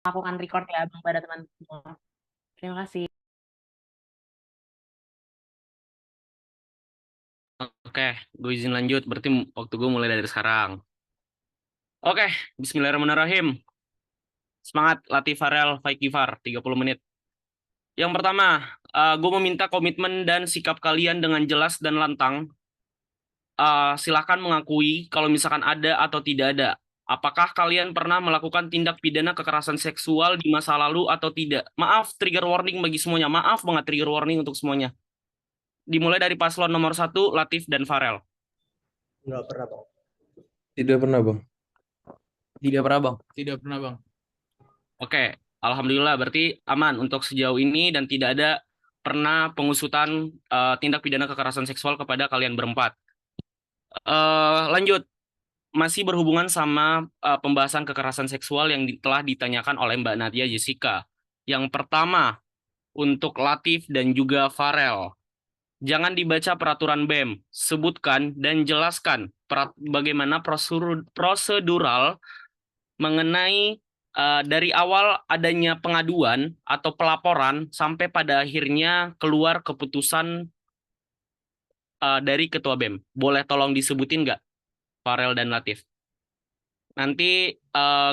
lakukan record ya Bang pada teman semua. Terima kasih. Oke, gue izin lanjut. Berarti waktu gue mulai dari sekarang. Oke, Bismillahirrahmanirrahim. Semangat latih Farel Faikifar 30 menit. Yang pertama, gue meminta komitmen dan sikap kalian dengan jelas dan lantang. Silakan mengakui kalau misalkan ada atau tidak ada. Apakah kalian pernah melakukan tindak pidana kekerasan seksual di masa lalu atau tidak? Maaf, trigger warning bagi semuanya. Maaf banget trigger warning untuk semuanya. Dimulai dari paslon nomor 1, Latif dan Farel. Nggak pernah, Bang. Tidak pernah, Bang. Tidak pernah, Bang. Tidak pernah, Bang. Oke, alhamdulillah berarti aman untuk sejauh ini dan tidak ada pernah pengusutan tindak pidana kekerasan seksual kepada kalian berempat. Lanjut, masih berhubungan sama pembahasan kekerasan seksual yang telah ditanyakan oleh Mbak Nadia Jessica. Yang pertama, untuk Latif dan juga Farel. Jangan dibaca peraturan BEM, sebutkan dan jelaskan bagaimana prosedural mengenai dari awal adanya pengaduan atau pelaporan sampai pada akhirnya keluar keputusan dari Ketua BEM. Boleh tolong disebutin nggak, Farel dan Latif? Nanti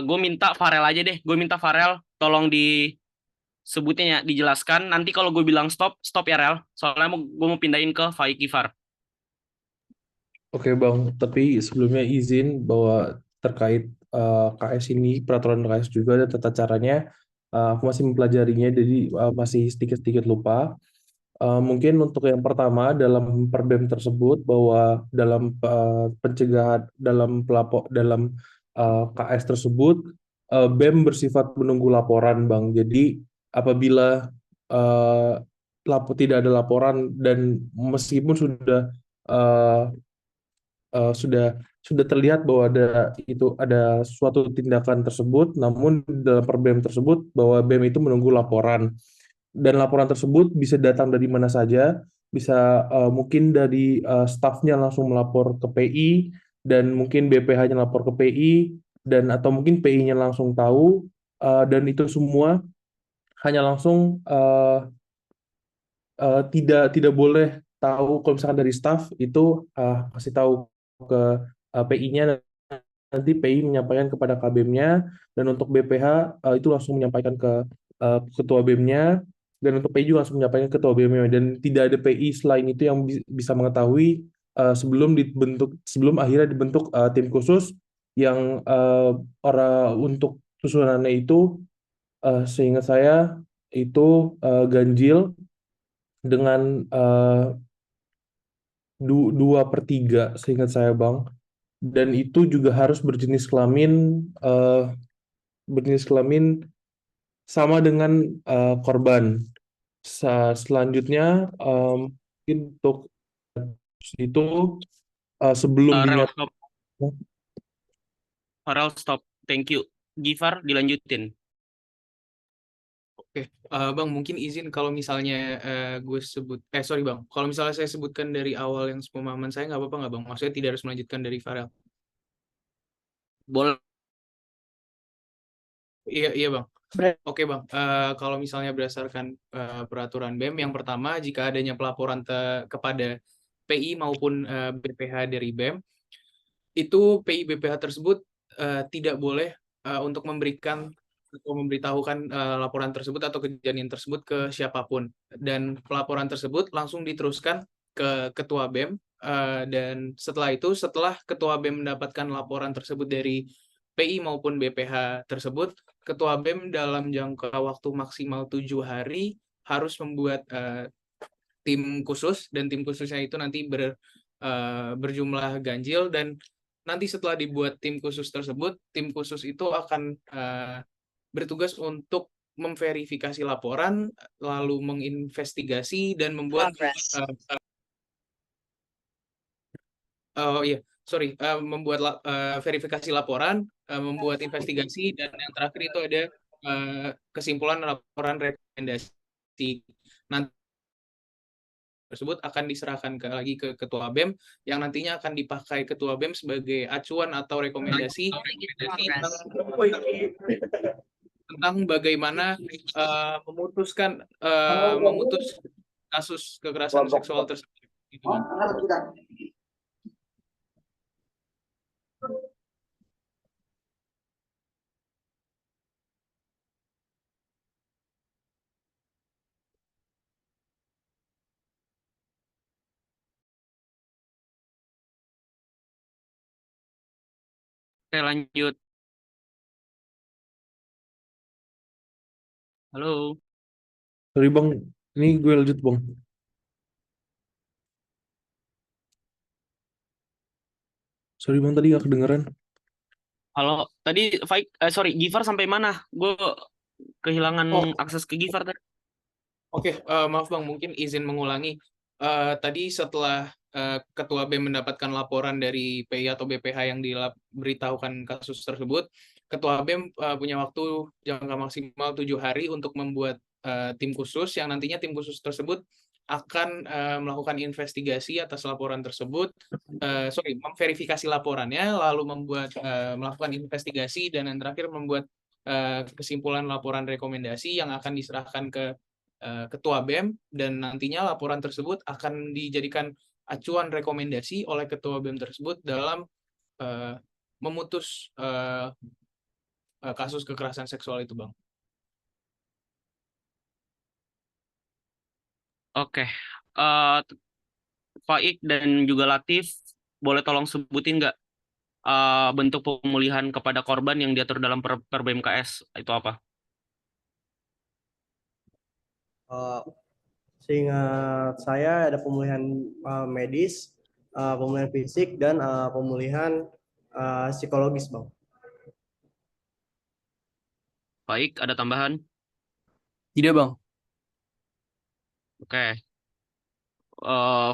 gue minta Farel aja deh. Gue minta Farel tolong disebutin ya, dijelaskan. Nanti kalau gue bilang stop, stop ya Rel. Soalnya gue mau pindahin ke Faikifar. Oke, Bang. Tapi sebelumnya izin bahwa terkait KS ini, peraturan KS juga ada tata caranya. Aku masih mempelajarinya, jadi masih sedikit-sedikit lupa. Mungkin untuk yang pertama dalam Perbem tersebut bahwa dalam pencegahan dalam KS tersebut BEM bersifat menunggu laporan, Bang. Jadi apabila uh, tidak ada laporan dan meskipun uh, sudah terlihat bahwa ada suatu tindakan tersebut, namun dalam Perbem tersebut bahwa BEM itu menunggu laporan dan laporan tersebut bisa datang dari mana saja, bisa mungkin dari stafnya langsung melapor ke PI dan mungkin BPH-nya lapor ke PI dan atau mungkin PI-nya langsung tahu dan itu semua hanya langsung tidak boleh tahu kalau misalkan dari staff itu kasih tahu ke PI-nya, nanti PI menyampaikan kepada KBM-nya dan untuk BPH itu langsung menyampaikan ke ketua BEM-nya dan untuk PI juga langsung menyampaikan ke ketua BEM-nya dan tidak ada PI selain itu yang bisa mengetahui sebelum akhirnya dibentuk tim khusus yang untuk susunannya itu seingat saya itu ganjil dengan 2/3 seingat saya, Bang, dan itu juga harus berjenis kelamin sama dengan korban. Selanjutnya mungkin untuk itu sebelum Rel, dinyatakan. stop. Farel, stop. Thank you. Gifar, dilanjutin. Oke, Bang, mungkin izin kalau misalnya gue sebut, sorry Bang, kalau misalnya saya sebutkan dari awal yang sepemahaman saya nggak apa-apa nggak Bang? Maksudnya tidak harus melanjutkan dari Farel. Boleh. Iya, iya Bang. Oke Bang, kalau misalnya berdasarkan peraturan BEM, yang pertama jika adanya pelaporan kepada PI maupun BPH dari BEM, itu PI BPH tersebut tidak boleh untuk memberikan atau memberitahukan laporan tersebut atau kejadian tersebut ke siapapun. Dan pelaporan tersebut langsung diteruskan ke Ketua BEM, dan setelah itu, setelah Ketua BEM mendapatkan laporan tersebut dari PI maupun BPH tersebut, Ketua BEM dalam jangka waktu maksimal 7 hari harus membuat tim khusus, dan tim khususnya itu nanti berjumlah ganjil, dan nanti setelah dibuat tim khusus tersebut, tim khusus itu akan bertugas untuk memverifikasi laporan, lalu menginvestigasi dan membuat membuat verifikasi laporan, membuat investigasi, dan yang terakhir itu ada kesimpulan laporan rekomendasi. Nanti tersebut akan diserahkan lagi ke Ketua BEM yang nantinya akan dipakai Ketua BEM sebagai acuan atau rekomendasi tentang bagaimana memutus kasus kekerasan seksual tersebut. Gitu, Bang. Oke, lanjut. Halo. Sorry Bang, ini gue lanjut Bang. Sorry Bang, tadi nggak kedengeran. Halo. Tadi sorry, Gifar sampai mana? Gue kehilangan Oh, akses ke Gifar tadi. Oke, maaf Bang, mungkin izin mengulangi. Tadi setelah Ketua BEM mendapatkan laporan dari PI atau BPH yang diberitahukan kasus tersebut, Ketua BEM punya waktu jangka maksimal 7 hari untuk membuat tim khusus yang nantinya tim khusus tersebut akan melakukan investigasi atas laporan tersebut, memverifikasi laporannya, lalu melakukan investigasi dan yang terakhir membuat kesimpulan laporan rekomendasi yang akan diserahkan ke Ketua BEM dan nantinya laporan tersebut akan dijadikan acuan rekomendasi oleh Ketua BEM tersebut dalam memutus kasus kekerasan seksual itu, Bang. Oke. Eh, Faik dan juga Latif, boleh tolong sebutin nggak bentuk pemulihan kepada korban yang diatur dalam per BMKS itu apa? Seingat saya ada pemulihan medis, pemulihan fisik, dan pemulihan psikologis, Bang. Faik, ada tambahan? Tidak, Bang. Oke.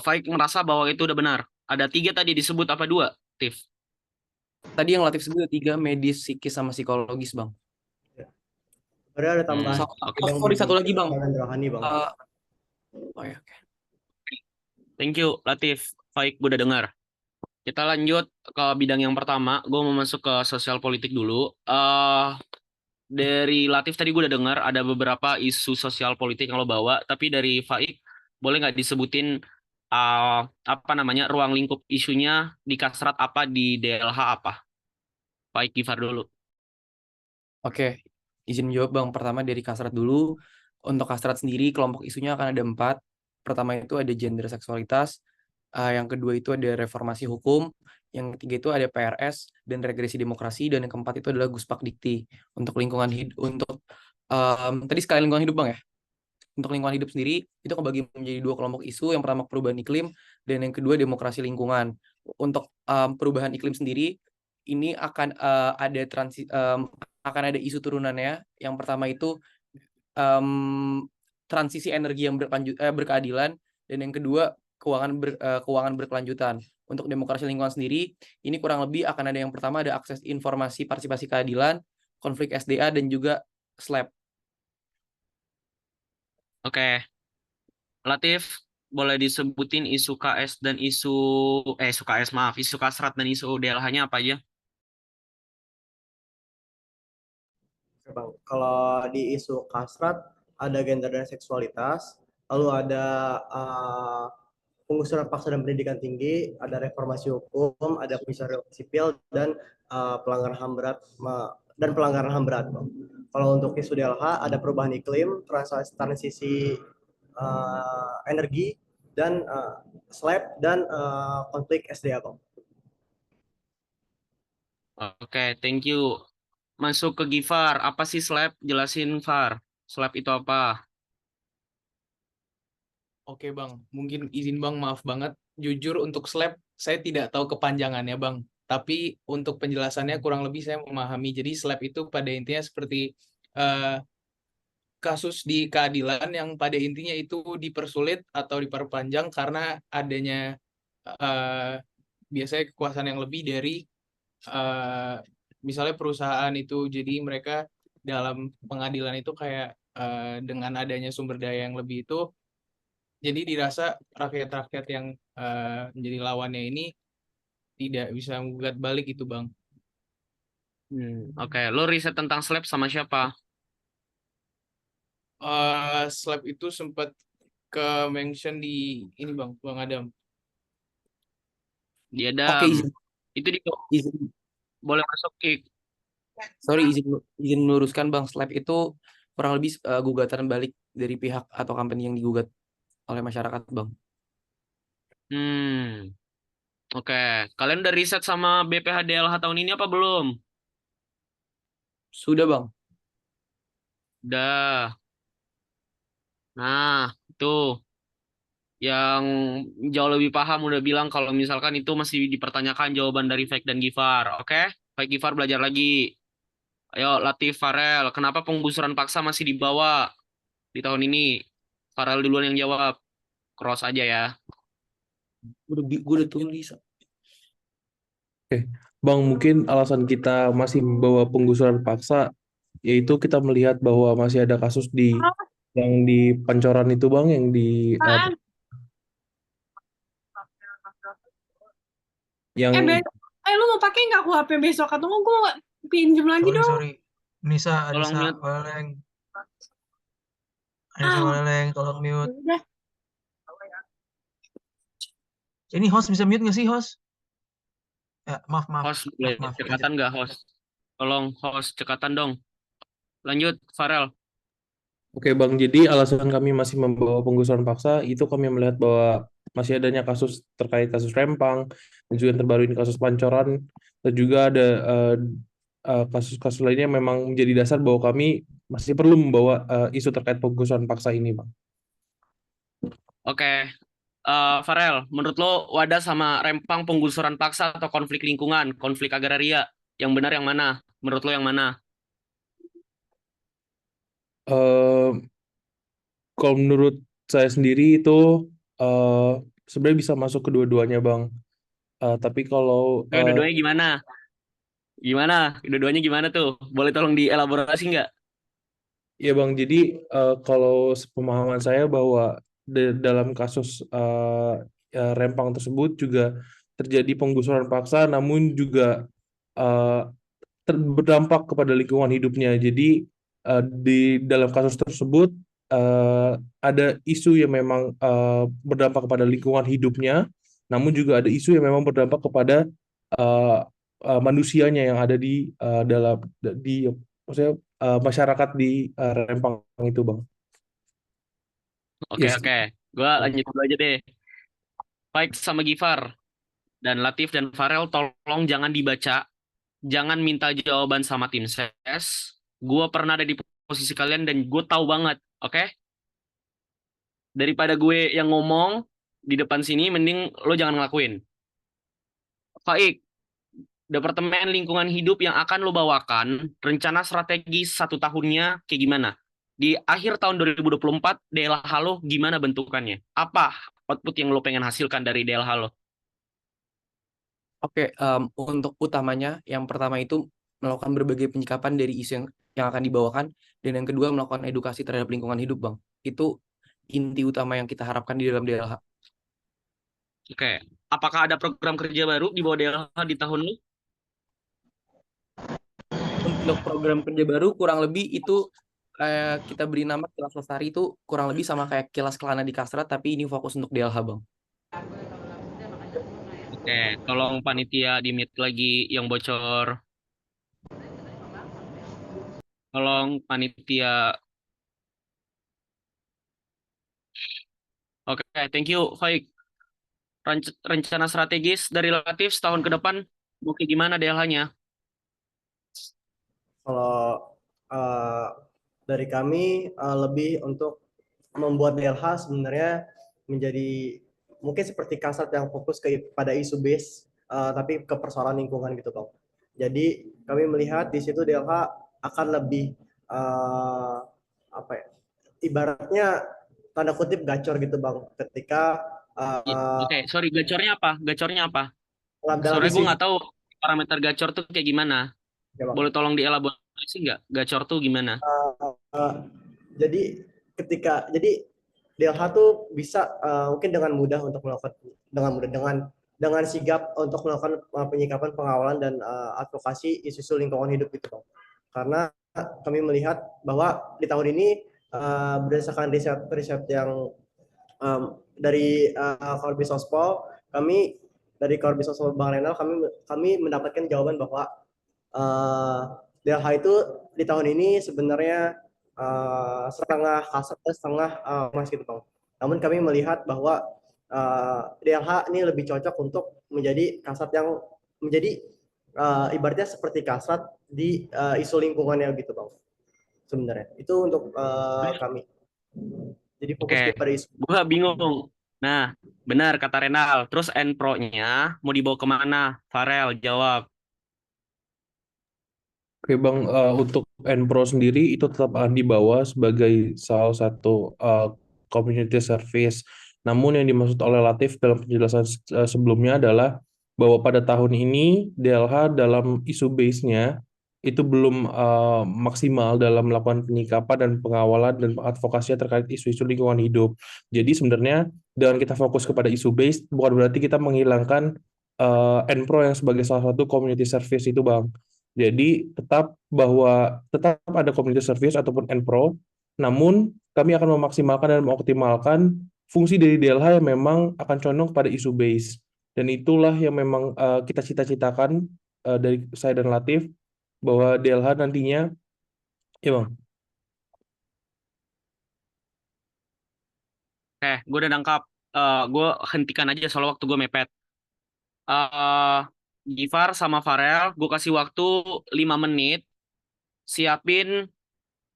Faik merasa bahwa itu udah benar. Ada 3 tadi disebut apa 2, Tif? Tadi yang Latif sebut 3, medis, psikis, sama psikologis, Bang. Ada tambahan Sorry, satu lagi, Bang. rohani, Bang. Oh ya, oke. Thank you, Latif. Faik, gue udah dengar. Kita lanjut ke bidang yang pertama. Gue mau masuk ke sosial politik dulu. Dari Latif tadi gue udah dengar ada beberapa isu sosial politik yang lo bawa. Tapi dari Faik, boleh nggak disebutin apa namanya ruang lingkup isunya di Kasrat apa, di DLH apa? Faik, Gifar dulu. Oke, izin menjawab, Bang. Pertama dari Kasrat dulu. Untuk Kasrat sendiri, kelompok isunya akan ada 4. Pertama itu ada gender seksualitas. Yang kedua itu ada reformasi hukum. Yang ketiga itu ada PRS dan regresi demokrasi. Dan yang keempat itu adalah Guspak Dikti. Untuk lingkungan hidup, tadi sekali lingkungan hidup, Bang, ya. Untuk lingkungan hidup sendiri, itu kebagi menjadi 2 kelompok isu. Yang pertama perubahan iklim, dan yang kedua demokrasi lingkungan. Untuk perubahan iklim sendiri, ini akan akan ada isu turunannya. Yang pertama itu transisi energi yang berkeadilan, dan yang kedua keuangan berkelanjutan. Untuk demokrasi lingkungan sendiri, ini kurang lebih akan ada yang pertama ada akses informasi partisipasi keadilan, konflik SDA, dan juga SLAP. Oke. Latif, boleh disebutin isu KS dan isu Kasrat dan isu DLH-nya apa aja? Oke, Bang. Kalau di isu Kasrat ada gender dan seksualitas, lalu ada pengusuran paksa dan pendidikan tinggi, ada reformasi hukum, ada pengusuran sipil, dan pelanggaran HAM berat pelanggaran HAM berat. Bang. Kalau untuk isu DLH ada perubahan iklim, transisi energi, dan SLAP, dan konflik SDA, Bang. Oke, thank you. Masuk ke Gifar, apa sih SLAP? Jelasin, Far. SLAP itu apa? Oke, Bang. Mungkin izin, Bang, maaf banget. Jujur untuk SLAP, saya tidak tahu kepanjangannya, Bang. Tapi untuk penjelasannya kurang lebih saya memahami. Jadi SLAP itu pada intinya seperti kasus di keadilan yang pada intinya itu dipersulit atau diperpanjang karena adanya biasanya kekuasaan yang lebih dari misalnya perusahaan itu. Jadi mereka dalam pengadilan itu kayak dengan adanya sumber daya yang lebih itu, jadi dirasa rakyat-rakyat yang menjadi lawannya ini tidak bisa menggugat balik itu, Bang. Oke. Lo riset tentang SLAP sama siapa? Slab itu sempat ke mention di ini Bang Adam. Dia Oke, Adam. Itu izin boleh masuk Ik. sorry izin meluruskan Bang, slab itu kurang lebih gugatan balik dari pihak atau company yang digugat oleh masyarakat Bang. Oke. Kalian udah riset sama BPH DLH tahun ini apa belum? Sudah Bang. Udah. Nah, itu yang jauh lebih paham udah bilang kalau misalkan itu masih dipertanyakan jawaban dari Fake dan Gifar. Oke? Fake Gifar belajar lagi. Ayo, Latif, Farel. Kenapa penggusuran paksa masih dibawa di tahun ini? Farel duluan yang jawab. Cross aja ya. Gue udah tulis. Oke, Bang, mungkin alasan kita masih membawa penggusuran paksa yaitu kita melihat bahwa masih ada kasus yang di Pancoran itu, Bang, yang di yang Lu mau pakai nggak aku HP besok atau mau gue pinjem lagi dong? Sorry. Nisa, Tolong mute. Waleleng. Anissa Waleleng, tolong mute. Udah. Ini host bisa mute nggak sih, host? Ya, maaf. Host, boleh cekatan nggak host? Tolong host, cekatan dong. Lanjut, Farel. Oke, Bang, jadi alasan kami masih membawa penggusuran paksa itu kami melihat bahwa masih adanya kasus terkait kasus Rempang dan juga yang terbaru ini kasus Pancoran dan juga ada kasus-kasus lainnya yang memang menjadi dasar bahwa kami masih perlu membawa isu terkait penggusuran paksa ini, Bang. Oke. Farel, menurut lo Wadah sama Rempang penggusuran paksa atau konflik lingkungan, konflik agraria, yang benar yang mana? Menurut lo yang mana? Kalau menurut saya sendiri itu sebenarnya bisa masuk kedua-duanya, Bang. Tapi kalau Dua-duanya gimana? Gimana? Dua-duanya gimana tuh? Boleh tolong dielaborasi nggak? ya, Bang, jadi kalau pemahaman saya bahwa dalam kasus Rempang tersebut juga terjadi penggusuran paksa, namun juga berdampak kepada lingkungan hidupnya. Jadi di dalam kasus tersebut ada isu yang memang berdampak kepada lingkungan hidupnya, namun juga ada isu yang memang berdampak kepada manusianya yang ada di maksudnya masyarakat di Rempang itu, Bang. Oke, Yes. Gue lanjut dulu aja deh. Baik sama Gifar dan Latif dan Farel, tolong jangan dibaca. Jangan minta jawaban sama tim ses. Gue pernah ada di posisi kalian dan gue tahu banget, oke? Daripada gue yang ngomong di depan sini, mending lo jangan ngelakuin. Faik, Departemen Lingkungan Hidup yang akan lo bawakan, rencana strategis 1 tahunnya kayak gimana? Di akhir tahun 2024, DLH lo gimana bentukannya? Apa output yang lo pengen hasilkan dari DLH lo? Oke, untuk utamanya, yang pertama itu melakukan berbagai penyikapan dari isu yang akan dibawakan, dan yang kedua melakukan edukasi terhadap lingkungan hidup, Bang. Itu inti utama yang kita harapkan di dalam DLH. Oke, apakah ada program kerja baru di bawah DLH di tahun ini? Untuk program kerja baru kurang lebih itu kita beri nama Kilas Lestari, itu kurang lebih sama kayak Kilas Kelana di Kasrat, tapi ini fokus untuk DLH, Bang. Oke, tolong panitia di-mute lagi yang bocor. Tolong panitia. Oke, thank you, Faik. Rencana strategis dari Latif setahun ke depan, mau kayak gimana DLH-nya? Kalau dari kami lebih untuk membuat DLH sebenarnya menjadi mungkin seperti Kasat yang fokus pada isu base, tapi ke persoalan lingkungan gitu, Bang. Jadi kami melihat di situ DLH akan lebih apa ya, ibaratnya tanda kutip gacor gitu, Bang, ketika Oke, sorry, gacornya apa? Gacornya apa? dalam Soalnya gue isu, nggak tahu parameter gacor tuh kayak gimana. ya, Bang. Boleh tolong dielaborasi nggak? Gacor tuh gimana? Jadi DLH tuh bisa mungkin dengan mudah untuk melakukan dengan sigap untuk melakukan penyikapan, pengawalan dan advokasi isu-isu lingkungan hidup itu, Bang. Karena kami melihat bahwa di tahun ini berdasarkan riset yang dari Korbis Sospol, kami dari Korbis Sospol Bang Renal, kami mendapatkan jawaban bahwa DLH itu di tahun ini sebenarnya setengah kasar dan setengah emas gitu Bang. Namun kami melihat bahwa DLH ini lebih cocok untuk menjadi kasat yang menjadi ibaratnya seperti kasat di isu lingkungannya gitu Bang. Sebenarnya itu untuk kami. Jadi fokus Oke, kepada isu. gua bingung. Nah, benar kata Renal. Terus end pro-nya mau dibawa kemana? Farel jawab. Oke Bang, untuk N-Pro sendiri itu tetap akan dibawa sebagai salah satu community service. Namun yang dimaksud oleh Latif dalam penjelasan sebelumnya adalah bahwa pada tahun ini DLH dalam isu base-nya itu belum maksimal dalam melakukan penyikapan dan pengawalan dan advokasi terkait isu-isu lingkungan hidup. Jadi sebenarnya dengan kita fokus kepada isu base bukan berarti kita menghilangkan N-Pro yang sebagai salah satu community service itu Bang. Jadi tetap ada community service ataupun N-Pro, namun kami akan memaksimalkan dan mengoptimalkan fungsi dari DLH yang memang akan condong pada isu base. Dan itulah yang memang kita cita-citakan dari saya dan Latif, bahwa DLH nantinya, ya Bang. Gue udah nangkap. Gue hentikan aja soal waktu gue mepet. Gifar sama Farel, gue kasih waktu 5 menit. Siapin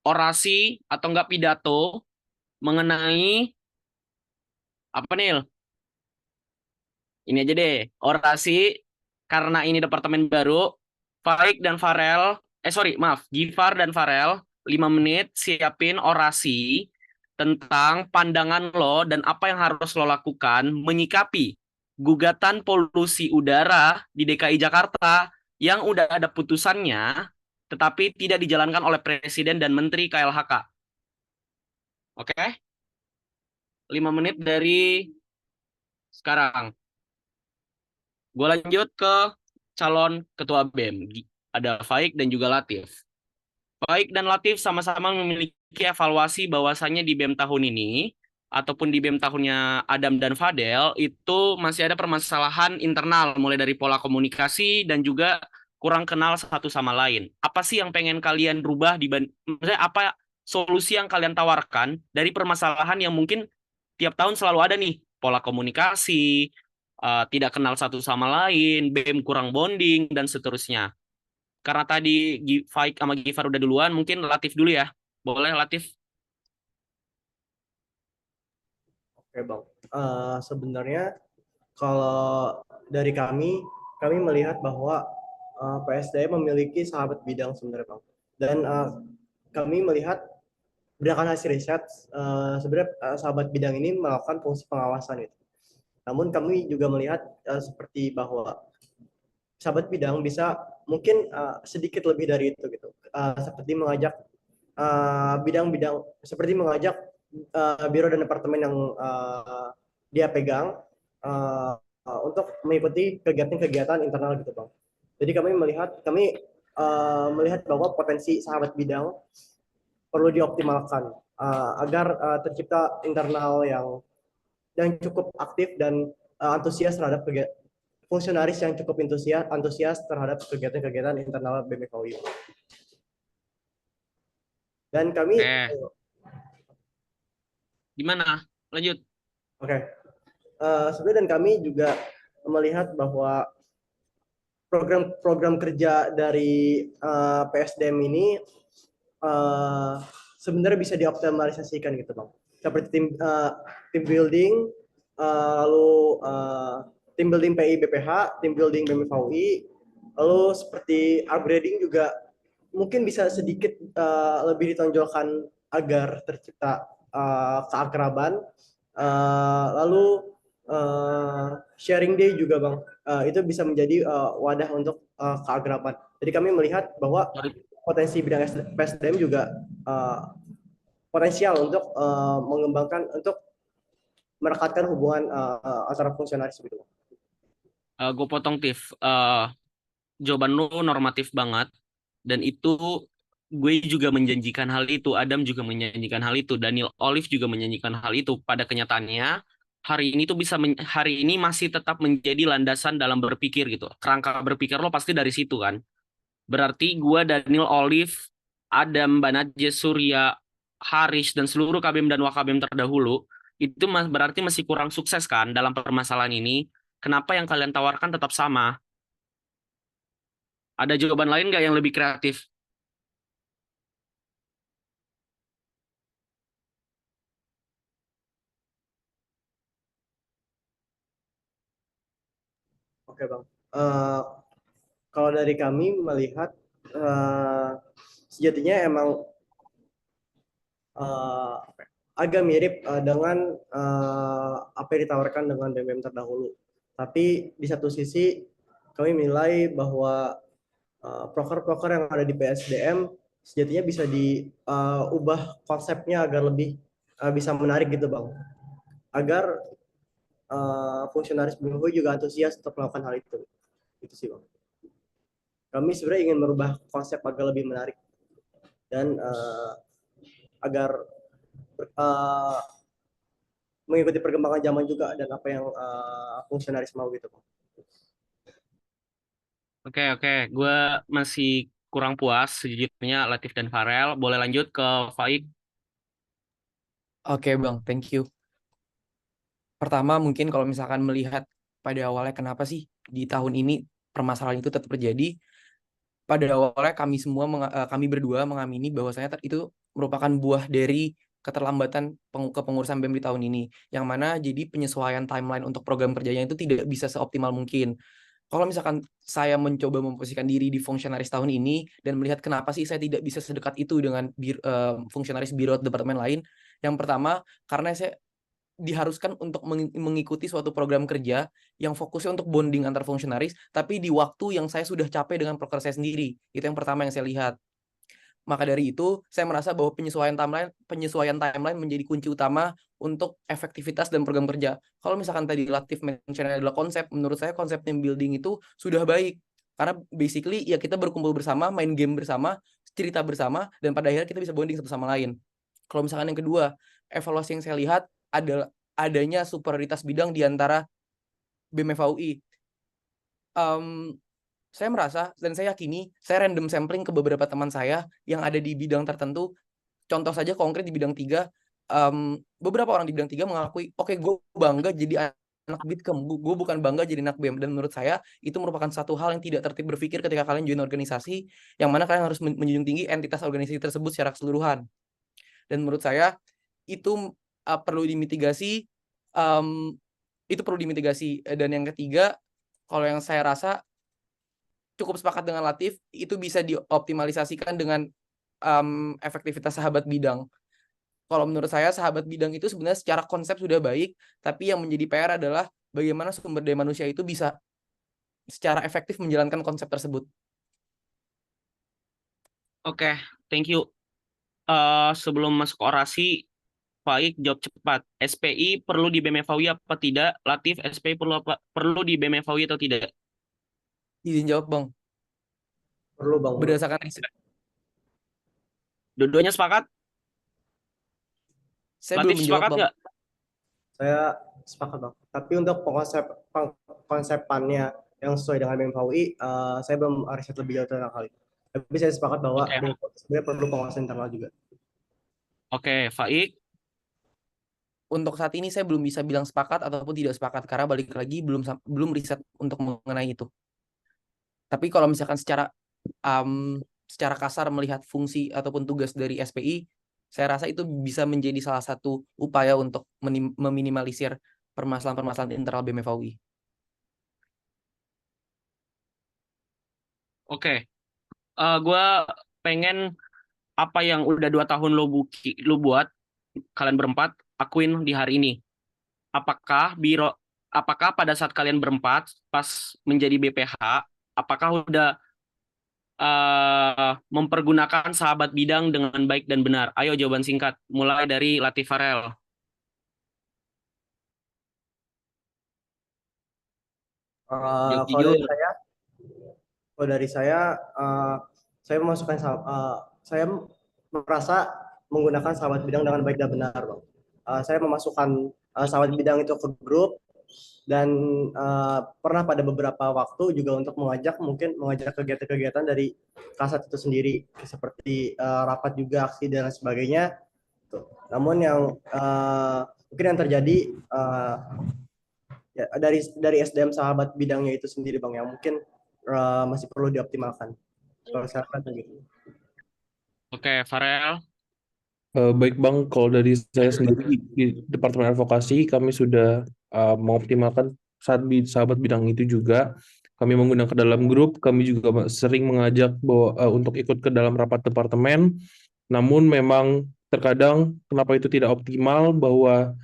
orasi atau enggak pidato mengenai apa Nil? Ini aja deh, orasi karena ini departemen baru. Faik dan Farel, Gifar dan Farel, 5 menit siapin orasi tentang pandangan lo dan apa yang harus lo lakukan menyikapi gugatan polusi udara di DKI Jakarta yang udah ada putusannya, tetapi tidak dijalankan oleh Presiden dan Menteri KLHK. Oke? 5 menit dari sekarang. Gue lanjut ke calon ketua BEM. Ada Faik dan juga Latif. Faik dan Latif sama-sama memiliki evaluasi bahwasannya di BEM tahun ini, ataupun di BEM tahunnya Adam dan Fadel, itu masih ada permasalahan internal, mulai dari pola komunikasi dan juga kurang kenal satu sama lain. Apa sih yang pengen kalian rubah, maksudnya apa solusi yang kalian tawarkan dari permasalahan yang mungkin tiap tahun selalu ada nih, pola komunikasi, tidak kenal satu sama lain, BEM kurang bonding, dan seterusnya. Karena tadi Faik sama Gifar udah duluan, mungkin Latif dulu ya. Boleh Latif? Oke Bang. Sebenarnya kalau dari kami melihat bahwa PSDM memiliki sahabat bidang sebenarnya Bang. Dan kami melihat berdasarkan hasil riset, sebenarnya sahabat bidang ini melakukan fungsi pengawasan itu. Namun kami juga melihat seperti bahwa sahabat bidang bisa mungkin sedikit lebih dari itu gitu. Seperti mengajak bidang-bidang, seperti mengajak biro dan departemen yang dia pegang untuk mengikuti kegiatan-kegiatan internal gitu Bang. Jadi kami melihat bahwa potensi sahabat bidang perlu dioptimalkan agar tercipta internal yang cukup aktif dan antusias terhadap fungsionaris yang cukup antusias terhadap kegiatan-kegiatan internal BMFOI. Dan kami gimana? Lanjut. Oke. Sebenarnya dan kami juga melihat bahwa program kerja dari PSDM ini sebenarnya bisa dioptimalisasikan gitu Bang. Seperti tim building, lalu tim building PI BPH, tim building BMFUI, lalu seperti upgrading juga mungkin bisa sedikit lebih ditonjolkan agar tercipta keakraban. Lalu sharing day juga Bang, itu bisa menjadi wadah untuk keakraban. Jadi kami melihat bahwa potensi bidang PSDM juga potensial untuk mengembangkan, untuk merekatkan hubungan antara fungsionaris gitu. Gue potong Tif. Jawaban lu normatif banget dan itu gue juga menjanjikan hal itu, Adam juga menjanjikan hal itu, Daniel Olive juga menjanjikan hal itu. Pada kenyataannya, hari ini masih tetap menjadi landasan dalam berpikir gitu. Kerangka berpikir lo pasti dari situ kan. Berarti gue, Daniel Olive, Adam, Banatje, Surya, Haris, dan seluruh KBM dan Wakabem terdahulu, itu berarti masih kurang sukses kan dalam permasalahan ini. Kenapa yang kalian tawarkan tetap sama? Ada jawaban lain nggak yang lebih kreatif? Oke Bang. Kalau dari kami melihat sejatinya emang agak mirip dengan apa yang ditawarkan dengan BBM terdahulu. Tapi di satu sisi kami menilai bahwa proker-proker yang ada di PSDM sejatinya bisa diubah konsepnya agar lebih bisa menarik gitu Bang. Agar fungsionaris BMFU juga antusias untuk melakukan hal itu. Itu sih Bang. Kami sebenarnya ingin merubah konsep agar lebih menarik dan agar mengikuti perkembangan zaman juga dan apa yang fungsionaris mau gitu. Oke. Gue masih kurang puas sejujurnya Latif dan Farel. Boleh lanjut ke Faik? Oke Bang, thank you. Pertama mungkin kalau misalkan melihat pada awalnya kenapa sih di tahun ini permasalahan itu tetap terjadi. Pada awalnya kami berdua mengamini bahwasanya itu merupakan buah dari keterlambatan kepengurusan BEM di tahun ini, yang mana jadi penyesuaian timeline untuk program kerjanya itu tidak bisa seoptimal mungkin. Kalau misalkan saya mencoba memposisikan diri di fungsionaris tahun ini dan melihat kenapa sih saya tidak bisa sedekat itu dengan fungsionaris biro departemen lain, yang pertama karena saya diharuskan untuk mengikuti suatu program kerja yang fokusnya untuk bonding antar fungsionaris, tapi di waktu yang saya sudah capek dengan proker saya sendiri. Itu yang pertama yang saya lihat. Maka dari itu, saya merasa bahwa penyesuaian timeline menjadi kunci utama untuk efektivitas dan program kerja. Kalau misalkan tadi Latif mention adalah konsep, menurut saya konsep team building itu sudah baik. Karena basically ya kita berkumpul bersama, main game bersama, cerita bersama, dan pada akhirnya kita bisa bonding satu sama lain. Kalau misalkan yang kedua, evaluasi yang saya lihat adalah adanya superioritas bidang di antara BEM FAUI. Saya merasa dan saya yakini saya random sampling ke beberapa teman saya yang ada di bidang tertentu. Contoh saja konkret di bidang 3, beberapa orang di bidang 3 mengakui, oke, gue bangga jadi anak Bitkom, gue bukan bangga jadi anak BEM. Dan menurut saya itu merupakan satu hal yang tidak tertib berpikir ketika kalian join organisasi, yang mana kalian harus menjunjung tinggi entitas organisasi tersebut secara keseluruhan. Dan menurut saya itu perlu dimitigasi. Itu perlu dimitigasi. Dan yang ketiga, kalau yang saya rasa cukup sepakat dengan Latif, itu bisa dioptimalisasikan dengan efektivitas sahabat bidang. Kalau menurut saya sahabat bidang itu sebenarnya secara konsep sudah baik, tapi yang menjadi PR adalah bagaimana sumber daya manusia itu bisa secara efektif menjalankan konsep tersebut. Oke, thank you. Sebelum masuk orasi, Faik jawab cepat. SPI perlu di BEM FAUI apa tidak? Latif, SPI perlu di BEM FAUI atau tidak? Izin jawab, Bang. Perlu Bang. Berdasarkan riset. Dua-duanya sepakat? Saya Latif belum menjawab, sepakat Bang. nggak? Saya sepakat Bang. Tapi untuk konsepannya yang sesuai dengan BEM FAUI, saya belum riset lebih jauh tentang hal itu. Tapi saya sepakat bahwa sebenarnya perlu pengawasan internal juga. Oke, Faik. Untuk saat ini saya belum bisa bilang sepakat ataupun tidak sepakat karena balik lagi belum riset untuk mengenai itu. Tapi kalau misalkan secara kasar melihat fungsi ataupun tugas dari SPI, saya rasa itu bisa menjadi salah satu upaya untuk meminimalisir permasalahan-permasalahan internal BEM FAUI. Oke. Gue pengen apa yang udah 2 tahun lo buat, kalian berempat, akuin di hari ini. Apakah pada saat kalian berempat, pas menjadi BPH, apakah udah mempergunakan sahabat bidang dengan baik dan benar? Ayo jawaban singkat, mulai dari Latif Farel. Kalau dari saya, saya memasukkan saya merasa menggunakan sahabat bidang dengan baik dan benar, Bang. Saya memasukkan sahabat bidang itu ke grup dan pernah pada beberapa waktu juga untuk mengajak kegiatan-kegiatan dari Kasat itu sendiri seperti rapat juga, aksi dan lain sebagainya. Namun yang mungkin yang terjadi ya, dari SDM sahabat bidangnya itu sendiri, Bang, yang mungkin masih perlu dioptimalkan. Kalau saya lihat begitu. Oke, Farel. Baik Bang, kalau dari saya sendiri di Departemen Advokasi kami sudah mengoptimalkan sahabat bidang itu juga. Kami menggunakan dalam grup, kami juga sering mengajak bahwa untuk ikut ke dalam rapat departemen. Namun memang terkadang kenapa itu tidak optimal bahwa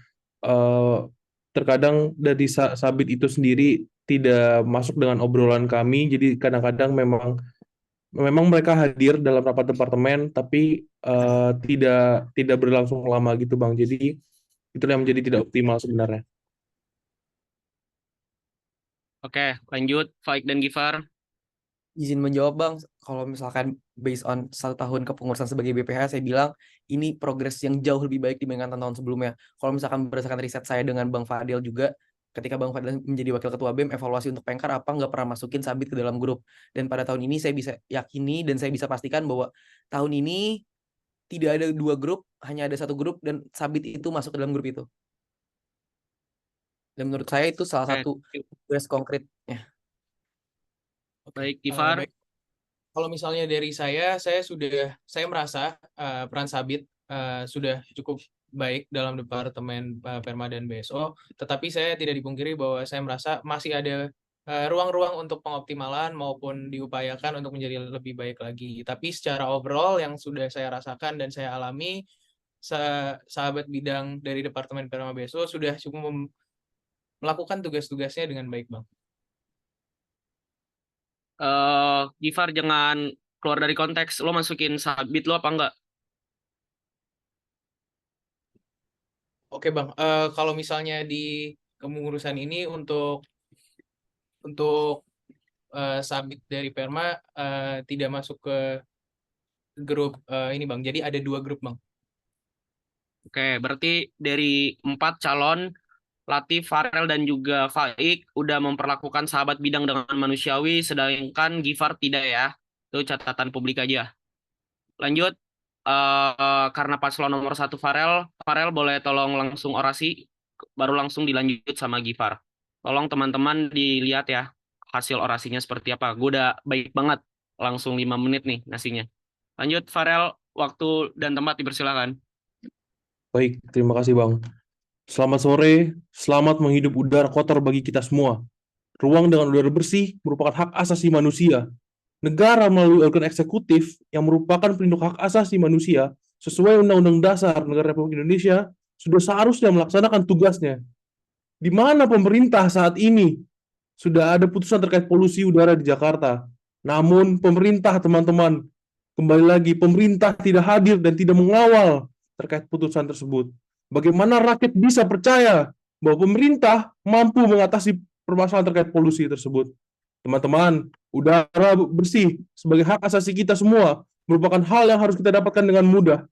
terkadang dari sabit itu sendiri tidak masuk dengan obrolan kami. Jadi kadang-kadang memang mereka hadir dalam rapat departemen tapi tidak berlangsung lama gitu Bang. Jadi itu yang menjadi tidak optimal sebenarnya. Oke, lanjut Faik dan Gifar. Izin menjawab Bang, kalau misalkan based on 1 tahun kepengurusan sebagai BPH, saya bilang ini progres yang jauh lebih baik dibandingkan tahun sebelumnya. Kalau misalkan berdasarkan riset saya dengan Bang Fadil juga, ketika Bang Fadil menjadi wakil ketua BEM, evaluasi untuk Pengkar apa nggak pernah masukin sabit ke dalam grup. Dan pada tahun ini saya bisa yakini dan saya bisa pastikan bahwa tahun ini tidak ada 2 grup, hanya ada 1 grup dan sabit itu masuk ke dalam grup itu. Dan menurut saya itu salah satu progres konkretnya. Baik, Gifar. Baik. Kalau misalnya dari saya merasa peran sabit sudah cukup baik dalam Departemen Perma dan BSO, tetapi saya tidak dipungkiri bahwa saya merasa masih ada ruang-ruang untuk pengoptimalan maupun diupayakan untuk menjadi lebih baik lagi. Tapi secara overall yang sudah saya rasakan dan saya alami, sahabat bidang dari Departemen Perma BSO sudah cukup melakukan tugas-tugasnya dengan baik, Bang. Gifar jangan keluar dari konteks. Lo masukin sabit lo apa enggak? Oke Bang, kalau misalnya di kepengurusan ini untuk sabit dari Perma tidak masuk ke grup ini Bang. Jadi ada 2 grup Bang. Oke, berarti dari 4 calon, Latif, Farel, dan juga Faik udah memperlakukan sahabat bidang dengan manusiawi, sedangkan Gifar tidak ya. Itu catatan publik aja. Lanjut, karena paslon nomor 1 Farel boleh tolong langsung orasi, baru langsung dilanjut sama Gifar. Tolong teman-teman dilihat ya, hasil orasinya seperti apa. Gue udah baik banget, langsung 5 menit nih ngasihnya. Lanjut, Farel, waktu dan tempat dipersilakan. Baik, terima kasih Bang. Selamat sore, selamat menghidup udara kotor bagi kita semua. Ruang dengan udara bersih merupakan hak asasi manusia. Negara melalui organ eksekutif yang merupakan pelindung hak asasi manusia sesuai Undang-Undang Dasar Negara Republik Indonesia sudah seharusnya melaksanakan tugasnya. Di mana pemerintah saat ini sudah ada putusan terkait polusi udara di Jakarta. Namun pemerintah, teman-teman, kembali lagi pemerintah tidak hadir dan tidak mengawal terkait putusan tersebut. Bagaimana rakyat bisa percaya bahwa pemerintah mampu mengatasi permasalahan terkait polusi tersebut? Teman-teman, udara bersih sebagai hak asasi kita semua merupakan hal yang harus kita dapatkan dengan mudah.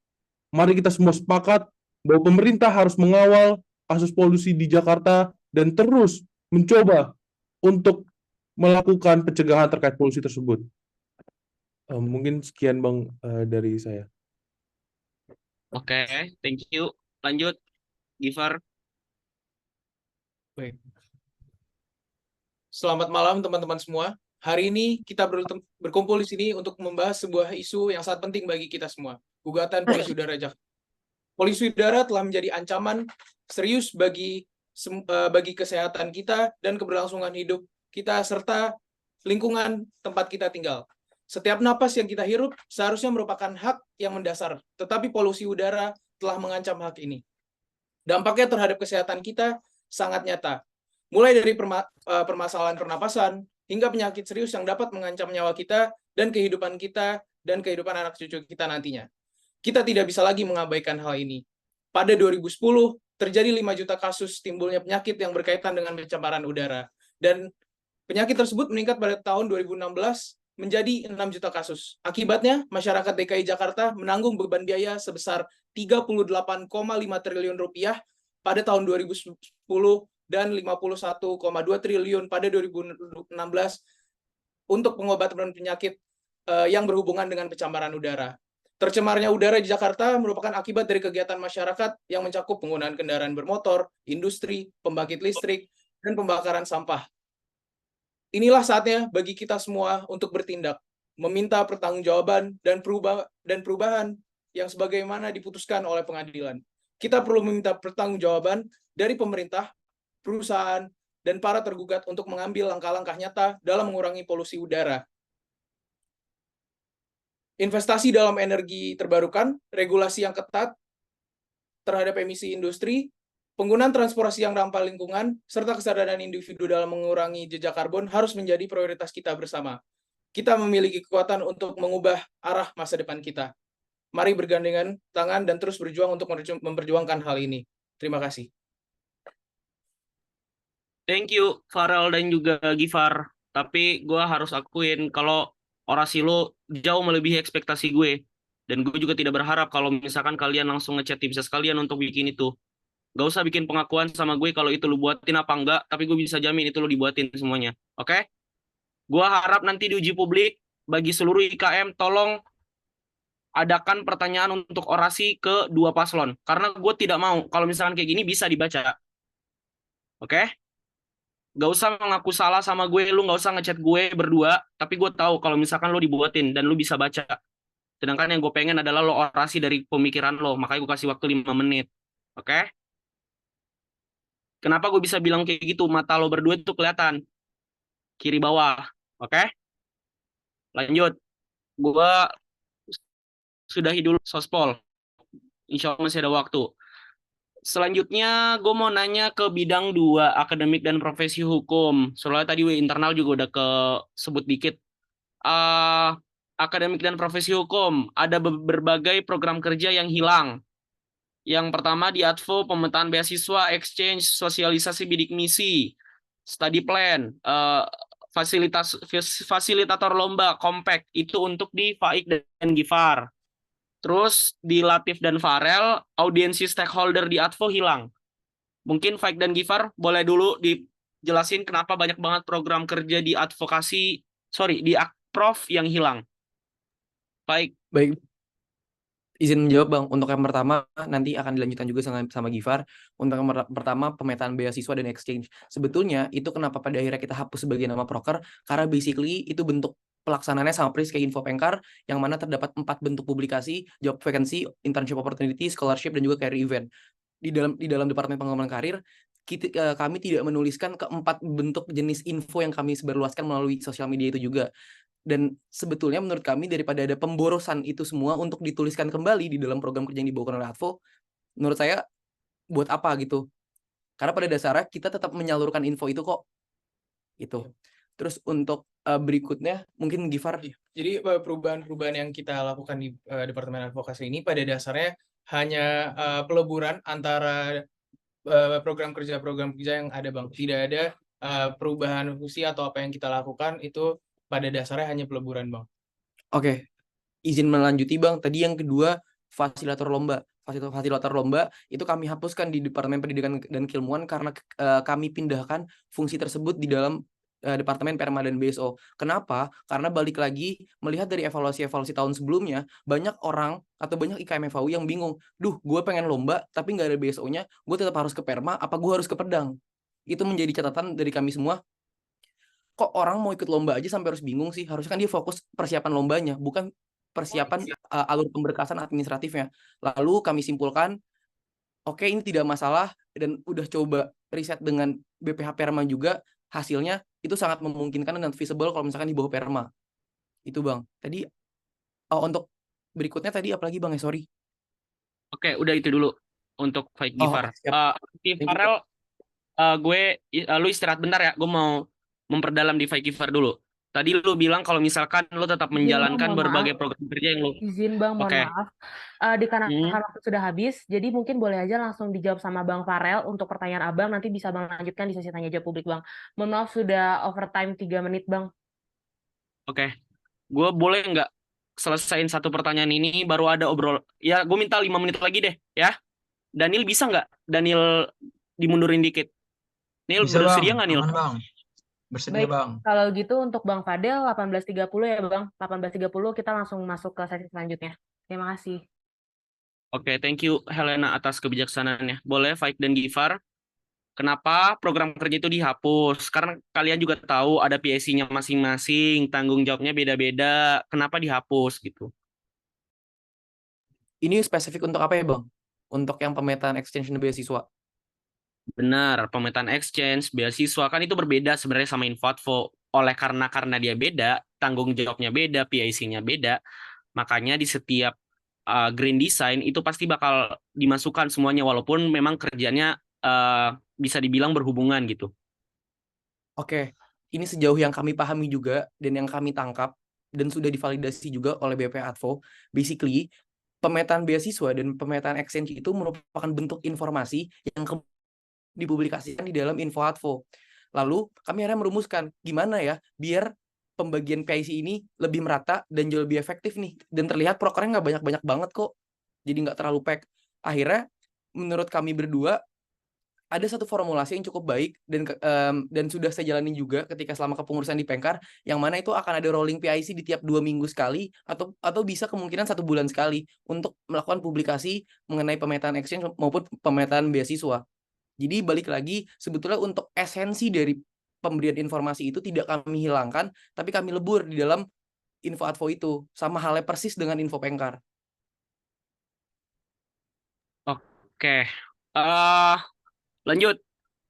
Mari kita semua sepakat bahwa pemerintah harus mengawal kasus polusi di Jakarta dan terus mencoba untuk melakukan pencegahan terkait polusi tersebut. Mungkin sekian Bang dari saya. Oke, thank you. Lanjut, Gifar. Baik. Selamat malam teman-teman semua. Hari ini kita berkumpul di sini untuk membahas sebuah isu yang sangat penting bagi kita semua. Gugatan polusi udara Jakarta. Polusi udara telah menjadi ancaman serius bagi kesehatan kita dan keberlangsungan hidup kita serta lingkungan tempat kita tinggal. Setiap napas yang kita hirup seharusnya merupakan hak yang mendasar, tetapi polusi udara telah mengancam hak ini. Dampaknya terhadap kesehatan kita sangat nyata, mulai dari permasalahan pernapasan hingga penyakit serius yang dapat mengancam nyawa kita dan kehidupan anak cucu kita nantinya. Kita tidak bisa lagi mengabaikan hal ini. Pada 2010, terjadi 5 juta kasus timbulnya penyakit yang berkaitan dengan pencemaran udara. Dan penyakit tersebut meningkat pada tahun 2016 menjadi 6 juta kasus. Akibatnya, masyarakat DKI Jakarta menanggung beban biaya sebesar 38,5 triliun rupiah pada tahun 2010 dan 51,2 triliun pada 2016 untuk pengobatan penyakit yang berhubungan dengan pencemaran udara. Tercemarnya udara di Jakarta merupakan akibat dari kegiatan masyarakat yang mencakup penggunaan kendaraan bermotor, industri, pembangkit listrik, dan pembakaran sampah. Inilah saatnya bagi kita semua untuk bertindak, meminta pertanggungjawaban dan perubahan yang sebagaimana diputuskan oleh pengadilan. Kita perlu meminta pertanggungjawaban dari pemerintah, perusahaan, dan para tergugat untuk mengambil langkah-langkah nyata dalam mengurangi polusi udara. Investasi dalam energi terbarukan, regulasi yang ketat terhadap emisi industri, penggunaan transportasi yang ramah lingkungan, serta kesadaran individu dalam mengurangi jejak karbon harus menjadi prioritas kita bersama. Kita memiliki kekuatan untuk mengubah arah masa depan kita. Mari bergandengan tangan dan terus berjuang untuk memperjuangkan hal ini. Terima kasih. Thank you, Farel dan juga Gifar. Tapi gue harus akuin kalau orasi lo jauh melebihi ekspektasi gue. Dan gue juga tidak berharap kalau misalkan kalian langsung ngechat tim ses kalian untuk bikin itu. Gak usah bikin pengakuan sama gue kalau itu lu buatin apa enggak, tapi gue bisa jamin itu lu dibuatin semuanya. Oke? Gue harap nanti di uji publik, bagi seluruh IKM, tolong adakan pertanyaan untuk orasi ke dua paslon. Karena gue tidak mau, kalau misalkan kayak gini bisa dibaca. Oke? Gak usah mengaku salah sama gue, lu gak usah ngechat gue berdua, tapi gue tahu kalau misalkan lu dibuatin dan lu bisa baca. Sedangkan yang gue pengen adalah lo orasi dari pemikiran lo, makanya gue kasih waktu 5 menit. Oke? Kenapa gue bisa bilang kayak gitu? Mata lo berdua itu kelihatan. Kiri bawah. Oke? Lanjut. Gue sudahi dulu sospol. Insya Allah masih ada waktu. Selanjutnya gue mau nanya ke bidang 2, akademik dan profesi hukum. Soalnya tadi internal juga udah kesebut dikit. Akademik dan profesi hukum. Ada berbagai program kerja yang hilang. Yang pertama di Advo, pemetaan beasiswa, exchange, sosialisasi bidik misi, study plan, fasilitator lomba, compact, itu untuk di Faik dan Gifar. Terus di Latif dan Farel, audiensi stakeholder di Advo hilang. Mungkin Faik dan Gifar boleh dulu dijelasin kenapa banyak banget program kerja di advokasi, di Akprof yang hilang. Faik. Baik, izin menjawab Bang. Untuk yang pertama nanti akan dilanjutkan juga sama Gifar. Untuk yang pertama pemetaan beasiswa dan exchange. Sebetulnya itu kenapa pada akhirnya kita hapus sebagai nama proker, karena basically itu bentuk pelaksanaannya sama persis kayak Info Pengkar, yang mana terdapat 4 bentuk publikasi: job vacancy, internship opportunity, scholarship, dan juga career event. Di dalam Departemen Pengembangan Karir, kami tidak menuliskan keempat bentuk jenis info yang kami sebarluaskan melalui sosial media itu juga. Dan sebetulnya menurut kami daripada ada pemborosan itu semua untuk dituliskan kembali di dalam program kerja yang dibawakan oleh Advo, menurut saya buat apa gitu. Karena pada dasarnya kita tetap menyalurkan info itu kok. Gitu. Terus untuk berikutnya mungkin Gifar. Jadi perubahan-perubahan yang kita lakukan di Departemen Advokasi ini pada dasarnya hanya peleburan antara program kerja yang ada Bang. Tidak ada perubahan fungsi atau apa yang kita lakukan, itu pada dasarnya hanya peleburan Bang. Oke, izin melanjuti Bang. Tadi yang kedua, fasilitator lomba. Fasilitator lomba itu kami hapuskan di Departemen Pendidikan dan Keilmuan karena kami pindahkan fungsi tersebut di dalam Departemen Perma dan BSO. Kenapa? Karena balik lagi melihat dari evaluasi tahun sebelumnya, banyak orang atau banyak IKM FAU yang bingung. Duh, gue pengen lomba tapi nggak ada BSO-nya, gue tetap harus ke Perma, apa gue harus ke Pedang? Itu menjadi catatan dari kami semua. Kok orang mau ikut lomba aja sampai harus bingung sih? Harusnya kan dia fokus persiapan lombanya, bukan persiapan alur pemberkasan administratifnya. Lalu kami simpulkan, oke, ini tidak masalah, dan udah coba riset dengan BPH Perma juga, hasilnya itu sangat memungkinkan dan feasible kalau misalkan di bawah Perma. Itu Bang. Tadi untuk berikutnya tadi apalagi Bang ya, sorry. Oke, udah itu dulu untuk Faik Gifar. Farel, lu istirahat bentar ya, gue mau memperdalam di Faik Gifar dulu. Tadi lu bilang kalau misalkan lu tetap menjalankan berbagai program kerja yang lu... Izin Bang, mohon maaf. Dikarenakan waktu sudah habis, jadi mungkin boleh aja langsung dijawab sama Bang Farel untuk pertanyaan Abang, nanti bisa Bang lanjutkan di sesi tanya jawab publik Bang. Mohon maaf sudah overtime 3 menit Bang. Oke. gue boleh nggak selesain satu pertanyaan ini baru ada obrol. Ya, gue minta 5 menit lagi deh, ya. Daniel bisa nggak? Daniel dimundurin dikit. Nil, Bisa bang, bersedia nggak, Nil? aman bang. Bersedia Baik, bang. kalau gitu untuk Bang Fadel 18.30 ya Bang. 18.30 kita langsung masuk ke sesi selanjutnya. Terima kasih. Oke, thank you Helena atas kebijaksanaannya. Boleh, Faik dan Gifar. Kenapa program kerja itu dihapus? Karena kalian juga tahu ada PIC-nya masing-masing, tanggung jawabnya beda-beda. Kenapa dihapus gitu? Ini spesifik untuk apa ya, Bang? Untuk yang pemetaan extension beasiswa. Benar, pemetaan exchange, beasiswa kan itu berbeda sebenarnya sama Info-Advo. Karena dia beda, tanggung jawabnya beda, PIC-nya beda. Makanya di setiap green design itu pasti bakal dimasukkan semuanya walaupun memang kerjanya bisa dibilang berhubungan gitu. Oke, ini sejauh yang kami pahami juga dan yang kami tangkap dan sudah divalidasi juga oleh BP-Advo, basically pemetaan beasiswa dan pemetaan exchange itu merupakan bentuk informasi yang dipublikasikan di dalam Info-Advo. Lalu kami akhirnya merumuskan gimana ya biar pembagian PIC ini lebih merata dan jauh lebih efektif nih. Dan terlihat prokernya nggak banyak-banyak banget kok. Jadi nggak terlalu pack. Akhirnya menurut kami berdua ada satu formulasi yang cukup baik dan sudah saya jalani juga ketika selama kepengurusan di Pengkar, yang mana itu akan ada rolling PIC di tiap 2 minggu sekali atau bisa kemungkinan 1 bulan sekali untuk melakukan publikasi mengenai pemetaan exchange maupun pemetaan beasiswa. Jadi balik lagi, sebetulnya untuk esensi dari pemberian informasi itu tidak kami hilangkan, tapi kami lebur di dalam Info-Advo itu. Sama halnya persis dengan Info Pengkar. Oke. Lanjut.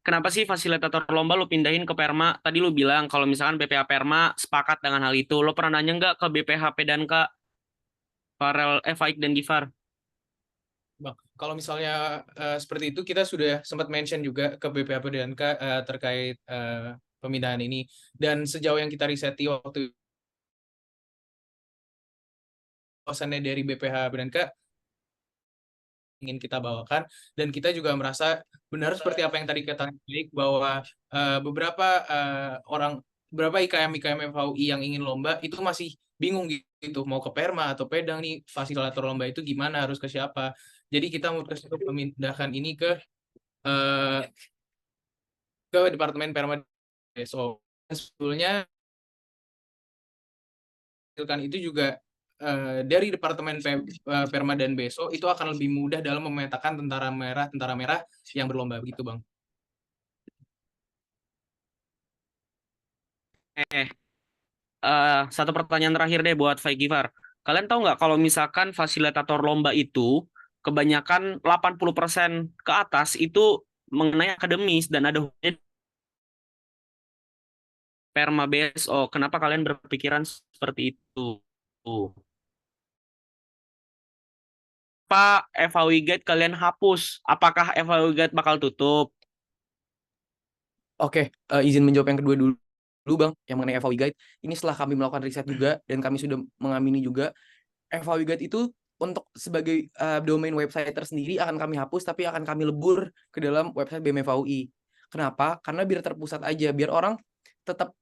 Kenapa sih fasilitator lomba lu pindahin ke Perma? Tadi lu bilang kalau misalkan BPH Perma sepakat dengan hal itu. Lu pernah nanya nggak ke BPHP dan ke Farel, Faik dan Gifar? Bang, kalau misalnya seperti itu kita sudah sempat mention juga ke BPHP dan terkait pemindahan ini, dan sejauh yang kita riseti waktu kosannya dari BPH BDNK ingin kita bawakan, dan kita juga merasa benar seperti apa yang tadi kata Baik bahwa beberapa IKM FHUI yang ingin lomba itu masih bingung gitu mau ke Perma atau Pedang nih, fasilitator lomba itu gimana, harus ke siapa. Jadi kita memutuskan untuk memindahkan ini ke Departemen Perma BSO. Sebetulnya itu juga dari Departemen Perma dan BSO itu akan lebih mudah dalam memetakan tentara merah yang berlomba begitu, Bang. Satu pertanyaan terakhir deh buat Faik Gifar. Kalian tahu nggak kalau misalkan fasilitator lomba itu kebanyakan 80% ke atas itu mengenai akademis dan ada hubungannya Perma BSO. Kenapa kalian berpikiran seperti itu? Pak, FHUI Guide kalian hapus. Apakah FHUI Guide bakal tutup? Oke, izin menjawab yang kedua dulu Bang, yang mengenai FHUI Guide. Ini setelah kami melakukan riset juga dan kami sudah mengamini juga FHUI Guide itu untuk sebagai domain website tersendiri akan kami hapus, tapi akan kami lebur ke dalam website BEM FHUI. Kenapa? Karena biar terpusat aja, biar orang tetap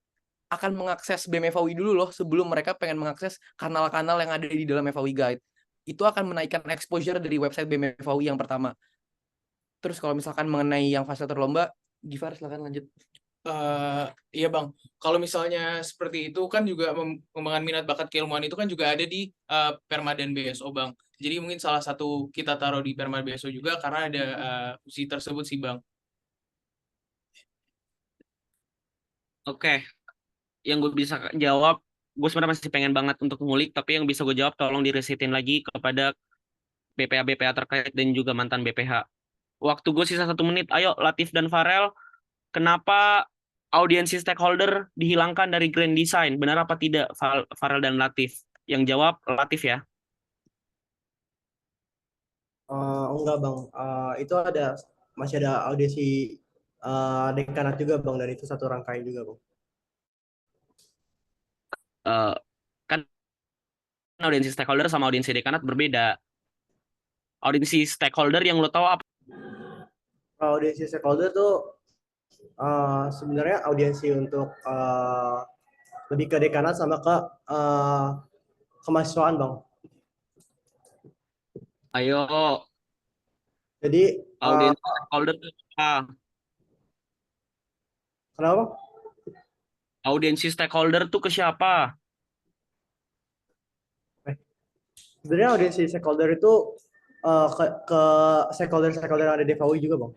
akan mengakses BEM FHUI dulu loh sebelum mereka pengen mengakses kanal-kanal yang ada di dalam FHUI Guide. Itu akan menaikkan exposure dari website BEM FHUI yang pertama. Terus kalau misalkan mengenai yang fasilitator lomba, Gifar silakan lanjut. Iya Bang, kalau misalnya seperti itu kan juga pengembangan minat bakat keilmuan itu kan juga ada di Perma dan BSO Bang. Jadi mungkin salah satu kita taruh di Perma BSO juga karena ada fungsi tersebut sih Bang. Oke. Yang gue bisa jawab, gue sebenarnya masih pengen banget untuk ngulik, tapi yang bisa gue jawab tolong diresetin lagi kepada BPH-BPH terkait dan juga mantan BPH. Waktu gue sisa 1 menit, ayo Latif dan Farel, kenapa audiensi stakeholder dihilangkan dari Grand Design? Benar apa tidak, Farel dan Latif? Yang jawab Latif ya. Enggak bang, itu masih ada audisi dekanat juga bang, dan itu satu rangkaian juga bang. Kan audiensi stakeholder sama audiensi dekanat berbeda. Audiensi stakeholder yang lo tahu apa? Audiensi stakeholder tuh sebenarnya audiensi untuk lebih ke dekanat sama ke kemahasiswaan Bang. Ayo, Jadi audiens stakeholder tuh apa? kenapa Bang? Audiensi stakeholder tuh ke siapa? Sebenarnya audiensi stakeholder itu ke stakeholder yang ada di FAUI juga Bang.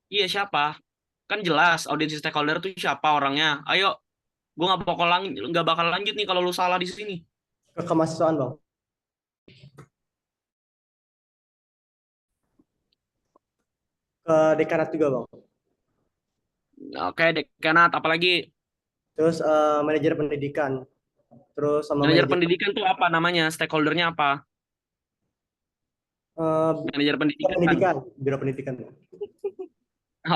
Iya, siapa? Kan jelas audiensi stakeholder tuh siapa orangnya. Ayo, gue nggak bakal lanjut nih kalau lu salah di sini. Ke kemahasiswaan Bang. Ke dekanat juga Bang. Oke, dekanat, apalagi Terus manajer pendidikan. Terus sama manajer manajer pendidikan tuh apa namanya? Stakeholdernya apa? eh, Manajer biro pendidikan. pendidikan, biro pendidikan.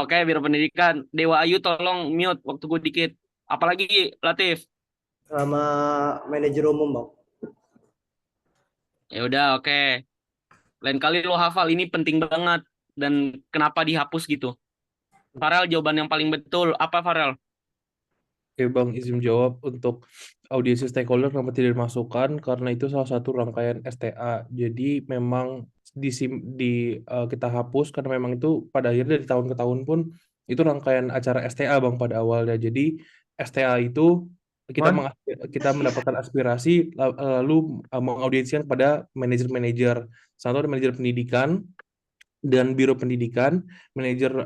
Oke, biro pendidikan. Dewa Ayu tolong mute waktu gue dikit. Apalagi Latif? Sama manajer umum Bang. Ya udah, oke. Lain kali lo hafal, ini penting banget. Dan kenapa dihapus gitu? Farel, jawaban yang paling betul. Apa, Farel? Oke Bang, izin jawab untuk audiensi stakeholder kenapa tidak dimasukkan karena itu salah satu rangkaian STA. Jadi memang kita hapus karena memang itu pada akhirnya dari tahun ke tahun pun itu rangkaian acara STA Bang pada awalnya. Jadi STA itu kita mendapatkan aspirasi lalu mengaudiensikan kepada manajer-manajer. Satu ada manajer pendidikan dan biro pendidikan, manajer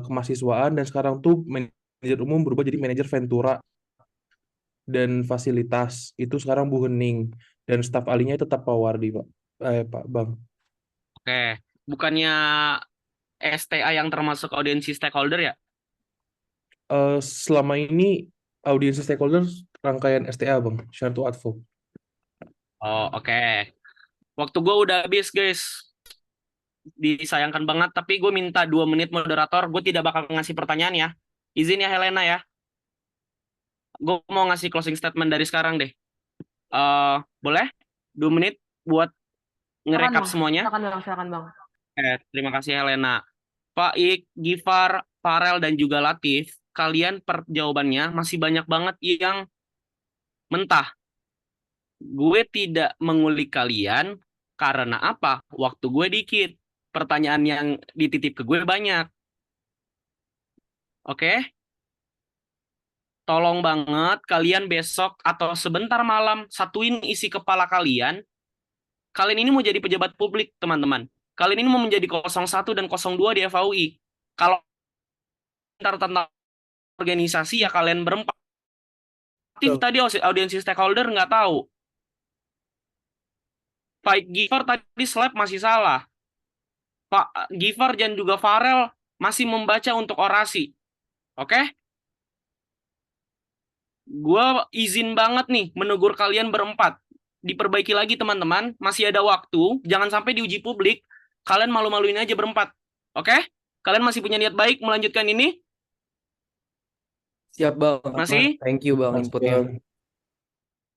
kemahasiswaan, dan sekarang tuh manajer umum berubah jadi manajer Ventura dan fasilitas itu sekarang Bu Hening dan staf ahlinya tetap Pak Wardi Pak Bang. Oke. Bukannya STA yang termasuk audiensi stakeholder ya? Selama ini audiensi stakeholder rangkaian STA Bang, Share to Advo. Oh, oke. Waktu gue udah habis, guys. Disayangkan banget, tapi gue minta 2 menit moderator. Gue tidak bakal ngasih pertanyaan ya. Izin ya, Helena ya. Gue mau ngasih closing statement dari sekarang deh. Boleh? 2 menit buat Silakan ngerekap Bang. semuanya. Silakan Bang. Terima kasih Helena. Pak Ik, Gifar, Farel, dan juga Latif, kalian jawabannya masih banyak banget yang mentah. Gue tidak mengulik kalian karena apa? Waktu gue dikit. Pertanyaan yang dititip ke gue banyak. Oke? Tolong banget kalian besok atau sebentar malam satuin isi kepala kalian. Kalian ini mau jadi pejabat publik, teman-teman. Kalian ini mau menjadi 01 dan 02 di FAUI. Kalau tentang organisasi ya kalian berempat. Tadi audiensi stakeholder nggak tahu. Pak Giver tadi slide masih salah. Pak Giver dan juga Farel masih membaca untuk orasi. Oke? Gue izin banget nih menegur kalian berempat. Diperbaiki lagi teman-teman. Masih ada waktu. Jangan sampai diuji publik. Kalian malu-maluin aja berempat. Oke? Kalian masih punya niat baik melanjutkan ini? Siap Bang. Masih? Thank you Bang inputnya.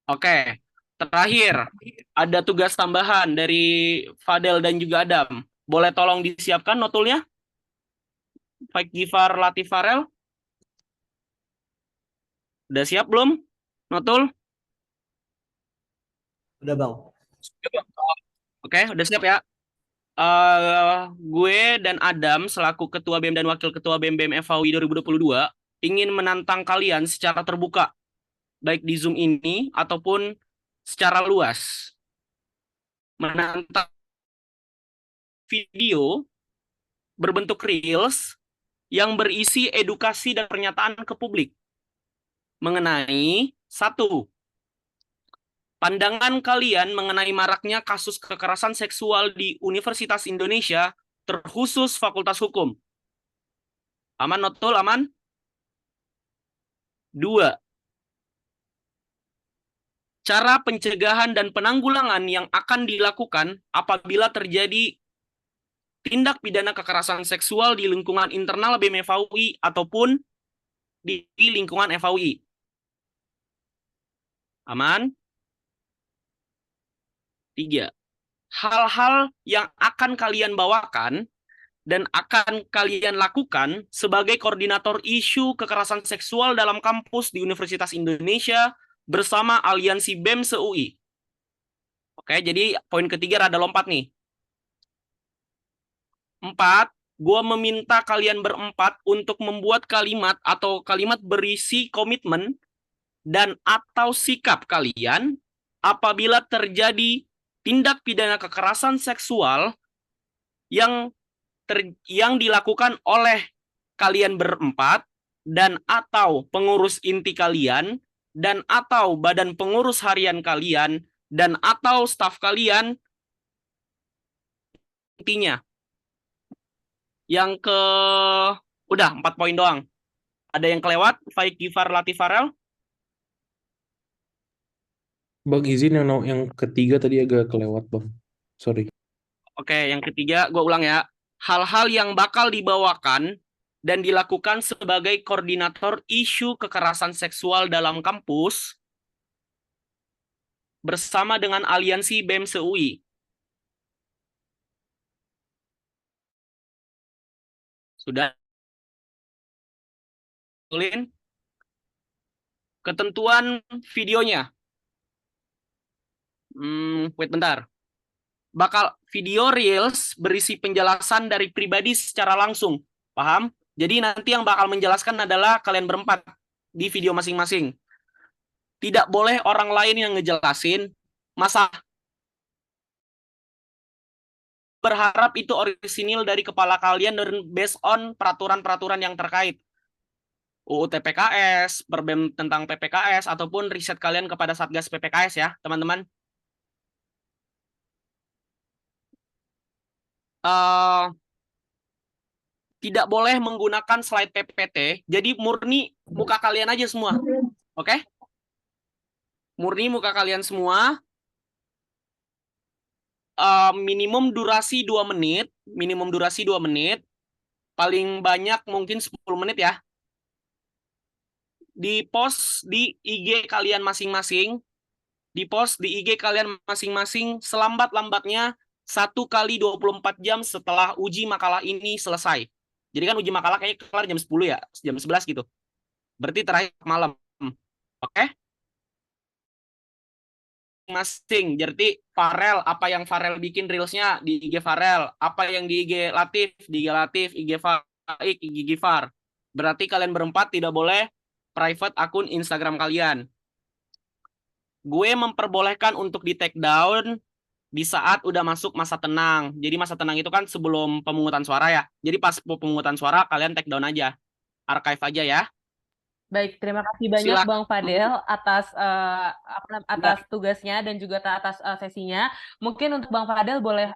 Oke. Terakhir, ada tugas tambahan dari Fadel dan juga Adam. Boleh tolong disiapkan notulnya? Baik Gifar, Latif, Farel. Udah siap belum? Notul? Udah Bang. Oke, udah siap ya. Gue dan Adam selaku Ketua BEM dan Wakil Ketua BEM FAUI 2022 ingin menantang kalian secara terbuka, baik di Zoom ini ataupun secara luas. Menantang video berbentuk Reels yang berisi edukasi dan pernyataan ke publik mengenai satu, pandangan kalian mengenai maraknya kasus kekerasan seksual di Universitas Indonesia, terkhusus Fakultas Hukum. Aman, Notul? Aman? 2. Cara pencegahan dan penanggulangan yang akan dilakukan apabila terjadi tindak pidana kekerasan seksual di lingkungan internal BEM FAUI ataupun di lingkungan FAUI. Aman? 3. Hal-hal yang akan kalian bawakan dan akan kalian lakukan sebagai koordinator isu kekerasan seksual dalam kampus di Universitas Indonesia bersama Aliansi BEM se-UI. Oke, jadi poin ketiga rada lompat nih. 4, gue meminta kalian berempat untuk membuat kalimat atau kalimat berisi komitmen dan atau sikap kalian apabila terjadi tindak pidana kekerasan seksual yang dilakukan oleh kalian berempat dan atau pengurus inti kalian dan atau badan pengurus harian kalian dan atau staf kalian intinya. Yang ke udah 4 poin doang. Ada yang kelewat? Faik, Gifar, Latif, Farel? Bang izin yang ketiga tadi agak kelewat bang. Sorry. Oke, yang ketiga gue ulang ya. Hal-hal yang bakal dibawakan dan dilakukan sebagai koordinator isu kekerasan seksual dalam kampus bersama dengan Aliansi BEM se-UI. Sudah? Ulin? Ketentuan videonya. Wait bentar. Bakal video reels berisi penjelasan dari pribadi secara langsung. Paham? Jadi nanti yang bakal menjelaskan adalah kalian berempat di video masing-masing. Tidak boleh orang lain yang ngejelasin. Masa berharap itu orisinil dari kepala kalian dan based on peraturan-peraturan yang terkait. UU TPKS, Perbem tentang PPKS, ataupun riset kalian kepada Satgas PPKS ya, teman-teman. Tidak boleh menggunakan slide PPT, jadi murni muka kalian aja semua. Oke? Murni muka kalian semua. Minimum durasi 2 menit. Minimum durasi 2 menit. Paling banyak mungkin 10 menit ya. Di-post di IG kalian masing-masing. Di-post di IG kalian masing-masing selambat-lambatnya 1 kali 24 jam setelah uji makalah ini selesai. Jadi kan uji makalah kayaknya kelar jam 10 ya, jam 11 gitu. Berarti terakhir malam. Oke? Masing. Jadi Farel, apa yang Farel bikin reelsnya di IG Farel, apa yang di IG Latif, di IG Latif, IG Faik, IG Gifar. Berarti kalian berempat tidak boleh private akun Instagram kalian. Gue memperbolehkan untuk di take down di saat udah masuk masa tenang. Jadi masa tenang itu kan sebelum pemungutan suara ya. Jadi pas pemungutan suara kalian take down aja. Archive aja ya. Baik, terima kasih banyak Silakan. Bang Fadel atas Udah. tugasnya dan juga atas sesinya. Mungkin untuk Bang Fadel boleh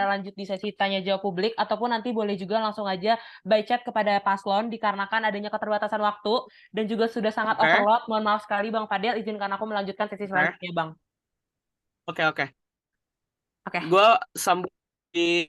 lanjut di sesi tanya jawab publik ataupun nanti boleh juga langsung aja by chat kepada paslon dikarenakan adanya keterbatasan waktu dan juga sudah sangat Oke. overload. Mohon maaf sekali Bang Fadel, izinkan aku melanjutkan sesi selanjutnya, Bang. Oke. Oke. Gue sambung di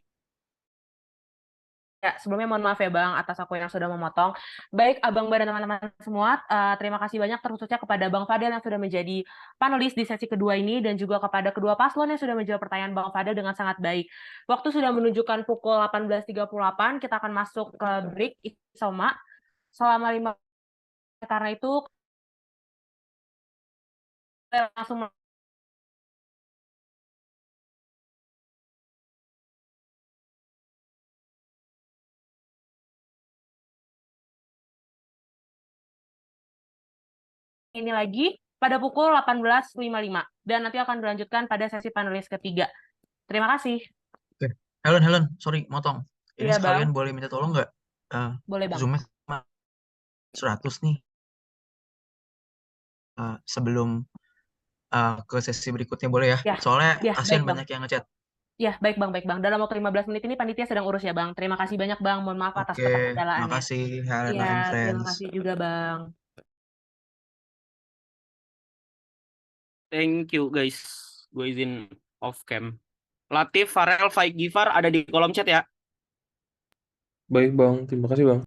Ya, sebelumnya mohon maaf ya Bang atas aku yang sudah memotong. Baik, Abang dan teman-teman semua, terima kasih banyak terkhususnya kepada Bang Fadel yang sudah menjadi panelis di sesi kedua ini dan juga kepada kedua paslon yang sudah menjawab pertanyaan Bang Fadel dengan sangat baik. Waktu sudah menunjukkan pukul 18.38, kita akan masuk ke break Isoma selama 5 menit. Karena itu langsung ini lagi pada pukul 18.55 dan nanti akan dilanjutkan pada sesi panelis ketiga. Terima kasih. Oke. Helen, sorry, motong. Ini Iya, sekalian Bang. boleh minta tolong nggak? Boleh, Bang. Zoom-nya 100 nih. Sebelum ke sesi berikutnya boleh ya? Ya, Soalnya ya, kasihan baik, Bang. banyak yang ngechat. Ya, baik Bang, baik Bang. Dalam waktu 15 menit ini panitia sedang urus ya Bang. Terima kasih banyak Bang. Mohon maaf atas Oke, keterkendalaannya. makasih Helena Iya, and terima Friends. kasih juga Bang. thank you guys. Gue izin off cam. Latif, Farel, Faik, Gifar ada di kolom chat ya. Baik bang, terima kasih bang.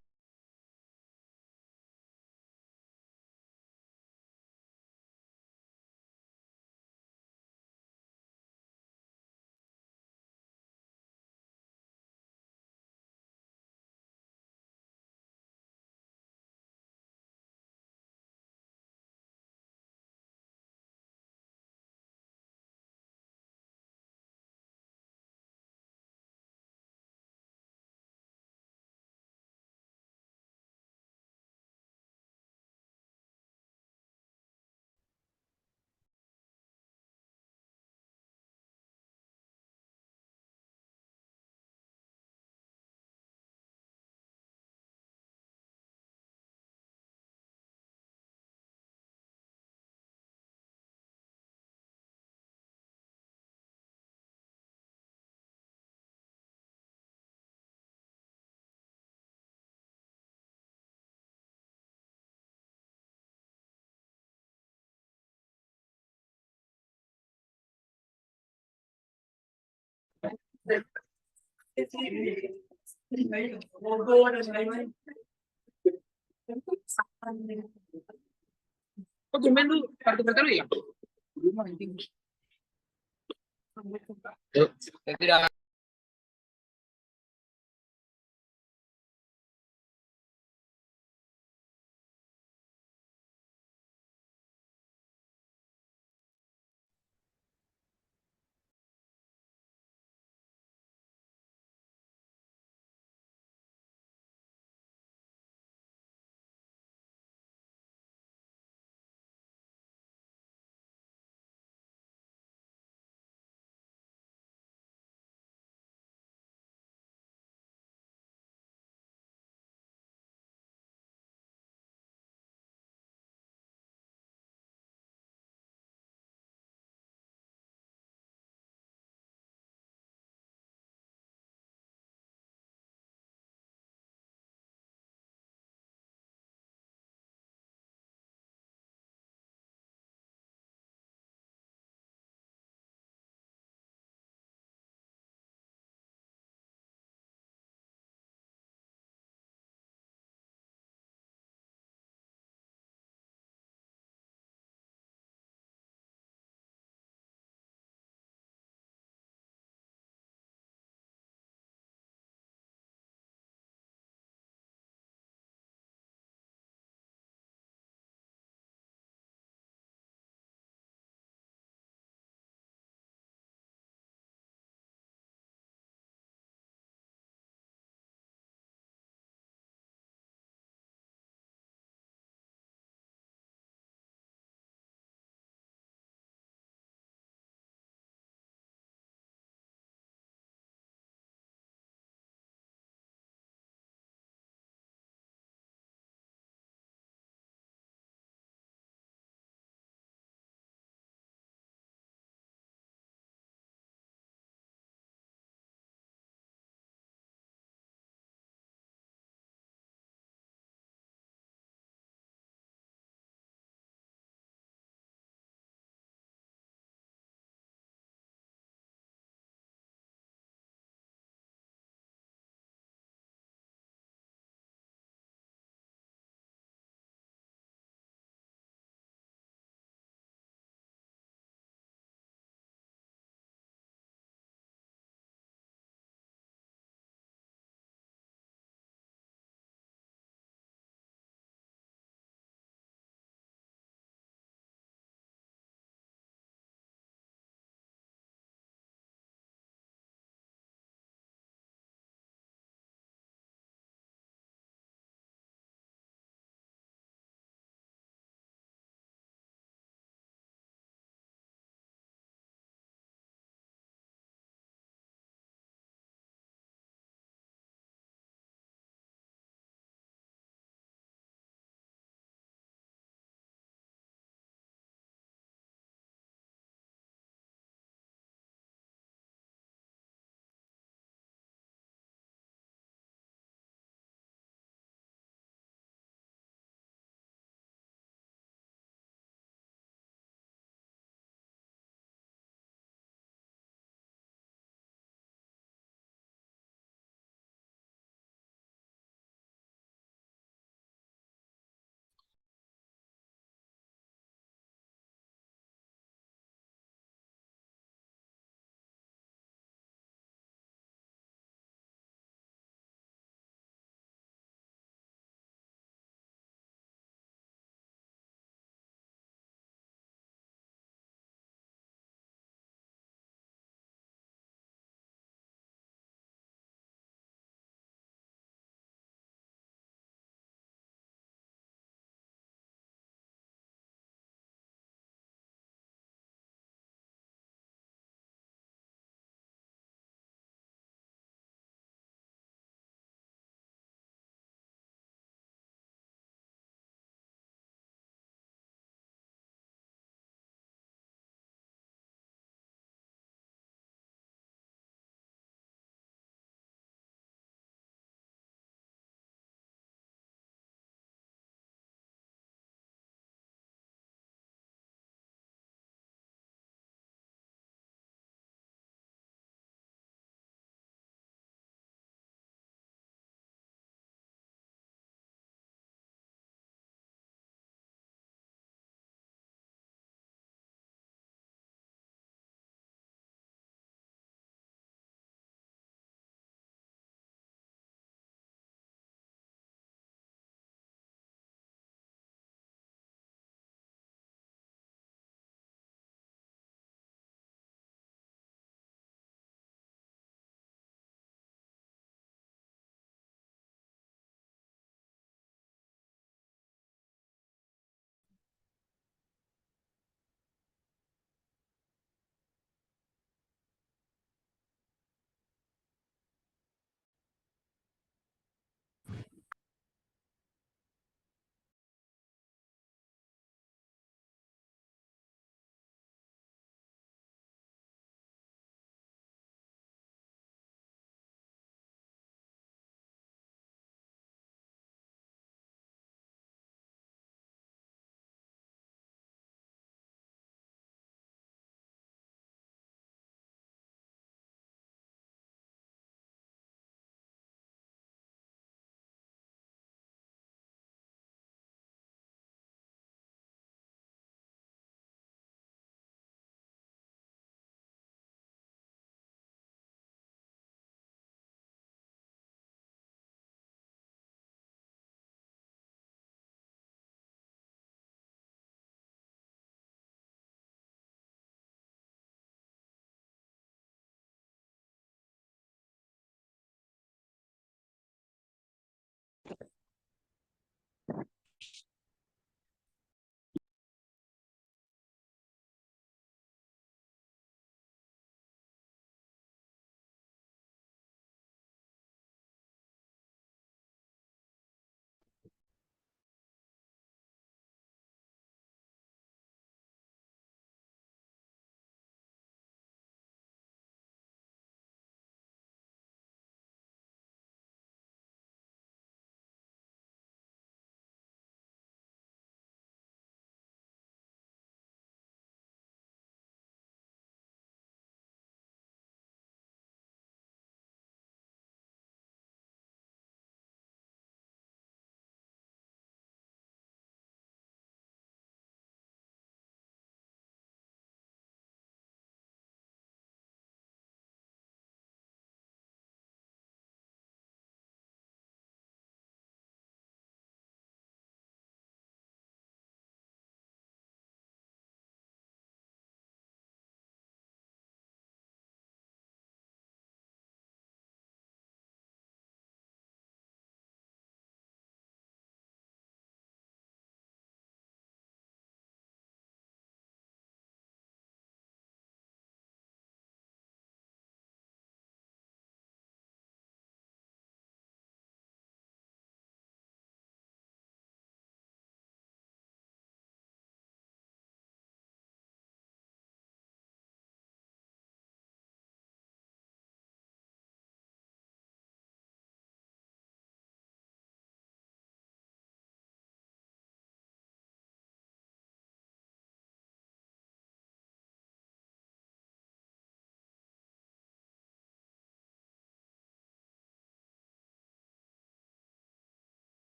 Oh, tumben lu kartu berkartu ya? Tidak